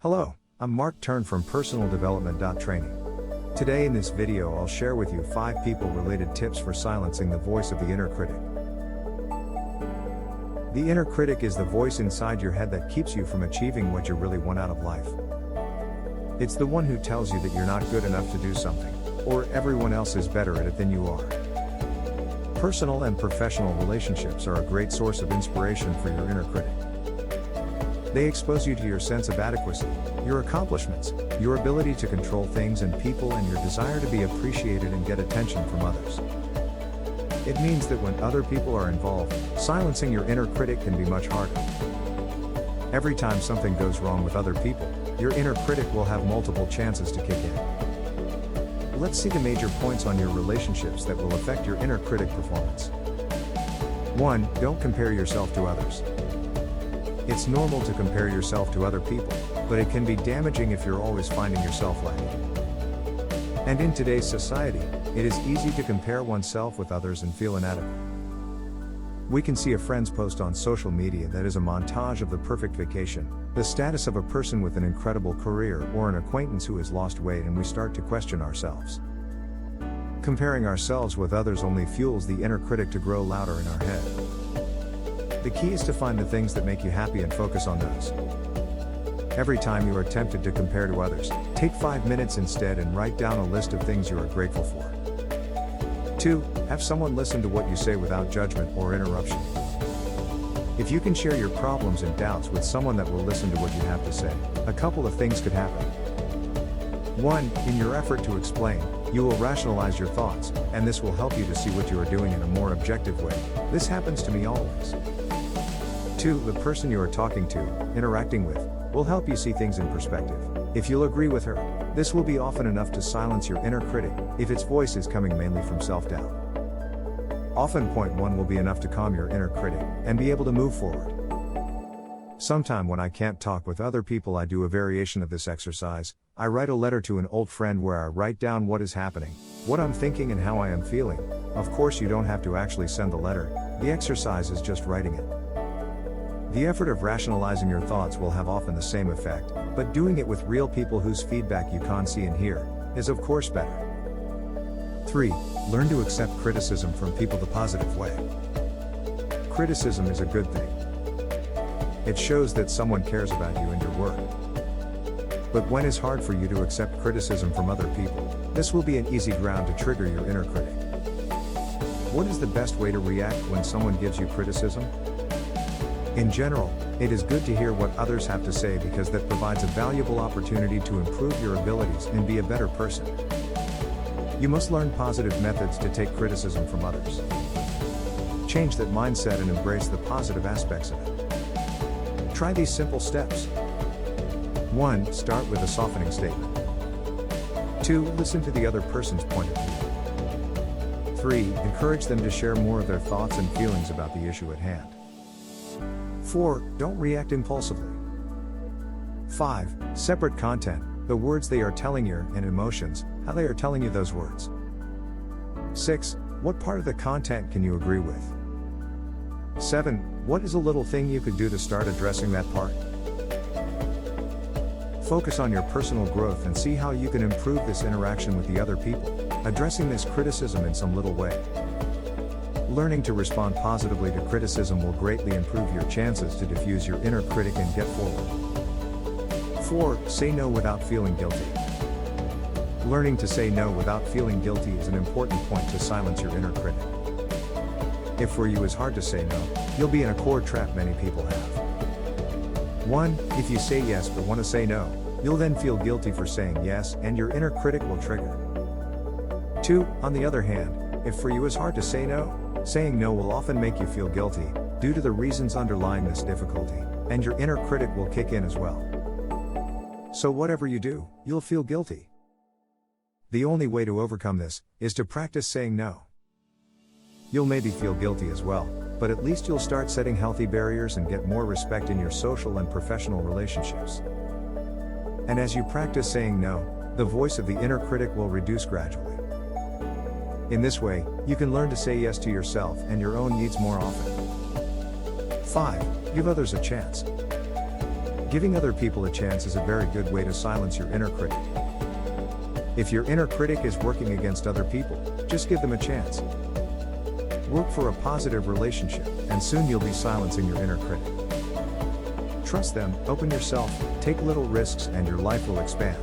Hello, I'm Mark Turn from PersonalDevelopment.Training. Today in this video I'll share with you 5 people-related tips for silencing the voice of the inner critic. The inner critic is the voice inside your head that keeps you from achieving what you really want out of life. It's the one who tells you that you're not good enough to do something, or everyone else is better at it than you are. Personal and professional relationships are a great source of inspiration for your inner critic. They expose you to your sense of adequacy, your accomplishments, your ability to control things and people, and your desire to be appreciated and get attention from others. It means that when other people are involved, silencing your inner critic can be much harder. Every time something goes wrong with other people, your inner critic will have multiple chances to kick in. Let's see the major points on your relationships that will affect your inner critic performance. 1. Don't compare yourself to others. It's normal to compare yourself to other people, but it can be damaging if you're always finding yourself lacking. And in today's society, it is easy to compare oneself with others and feel inadequate. We can see a friend's post on social media that is a montage of the perfect vacation, the status of a person with an incredible career, or an acquaintance who has lost weight, and we start to question ourselves. Comparing ourselves with others only fuels the inner critic to grow louder in our head. The key is to find the things that make you happy and focus on those. Every time you are tempted to compare to others, take 5 minutes instead and write down a list of things you are grateful for. 2. Have someone listen to what you say without judgment or interruption. If you can share your problems and doubts with someone that will listen to what you have to say, a couple of things could happen. 1. In your effort to explain, you will rationalize your thoughts, and this will help you to see what you are doing in a more objective way. This happens to me always. 2. The person you are talking to, interacting with, will help you see things in perspective. If you'll agree with her, this will be often enough to silence your inner critic, if its voice is coming mainly from self-doubt. Often point 1 will be enough to calm your inner critic, and be able to move forward. Sometime when I can't talk with other people, I do a variation of this exercise. I write a letter to an old friend where I write down what is happening, what I'm thinking, and how I am feeling. Of course, you don't have to actually send the letter, the exercise is just writing it. The effort of rationalizing your thoughts will have often the same effect, but doing it with real people whose feedback you can't see and hear, is of course better. 3. Learn to accept criticism from people the positive way. Criticism is a good thing. It shows that someone cares about you and your work. But when it's hard for you to accept criticism from other people, this will be an easy ground to trigger your inner critic. What is the best way to react when someone gives you criticism? In general, it is good to hear what others have to say because that provides a valuable opportunity to improve your abilities and be a better person. You must learn positive methods to take criticism from others. Change that mindset and embrace the positive aspects of it. Try these simple steps. 1. Start with a softening statement. 2. Listen to the other person's point of view. 3. Encourage them to share more of their thoughts and feelings about the issue at hand. 4. Don't react impulsively. 5. Separate content, the words they are telling you, and emotions, how they are telling you those words. 6. What part of the content can you agree with? 7. What is a little thing you could do to start addressing that part? Focus on your personal growth and see how you can improve this interaction with the other people, addressing this criticism in some little way. Learning to respond positively to criticism will greatly improve your chances to diffuse your inner critic and get forward. 4. Say no without feeling guilty. Learning to say no without feeling guilty is an important point to silence your inner critic. If for you is hard to say no, you'll be in a core trap many people have. 1. If you say yes but want to say no, you'll then feel guilty for saying yes, and your inner critic will trigger. 2. On the other hand, if for you is hard to say no, saying no will often make you feel guilty, due to the reasons underlying this difficulty, and your inner critic will kick in as well. So whatever you do, you'll feel guilty. The only way to overcome this, is to practice saying no. You'll maybe feel guilty as well, but at least you'll start setting healthy barriers and get more respect in your social and professional relationships. And as you practice saying no, the voice of the inner critic will reduce gradually. In this way, you can learn to say yes to yourself and your own needs more often. 5. Give others a chance. Giving other people a chance is a very good way to silence your inner critic. If your inner critic is working against other people, just give them a chance. Work for a positive relationship, and soon you'll be silencing your inner critic. Trust them, open yourself, take little risks, and your life will expand.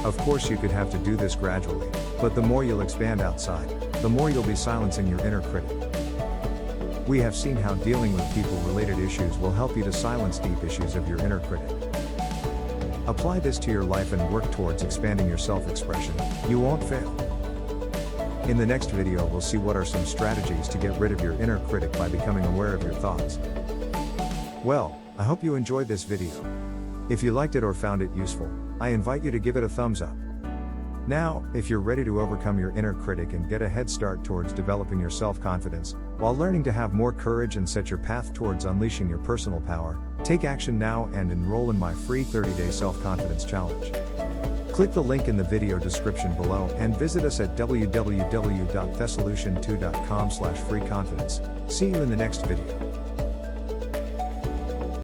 Of course, you could have to do this gradually, but the more you'll expand outside, the more you'll be silencing your inner critic. We have seen how dealing with people-related issues will help you to silence deep issues of your inner critic. Apply this to your life and work towards expanding your self-expression. You won't fail. In the next video, we'll see what are some strategies to get rid of your inner critic by becoming aware of your thoughts. Well, I hope you enjoyed this video. If you liked it or found it useful, I invite you to give it a thumbs up. Now, if you're ready to overcome your inner critic and get a head start towards developing your self-confidence, while learning to have more courage and set your path towards unleashing your personal power, take action now and enroll in my free 30-day self-confidence challenge. Click the link in the video description below and visit us at www.thesolution2.com/freeconfidence. See you in the next video.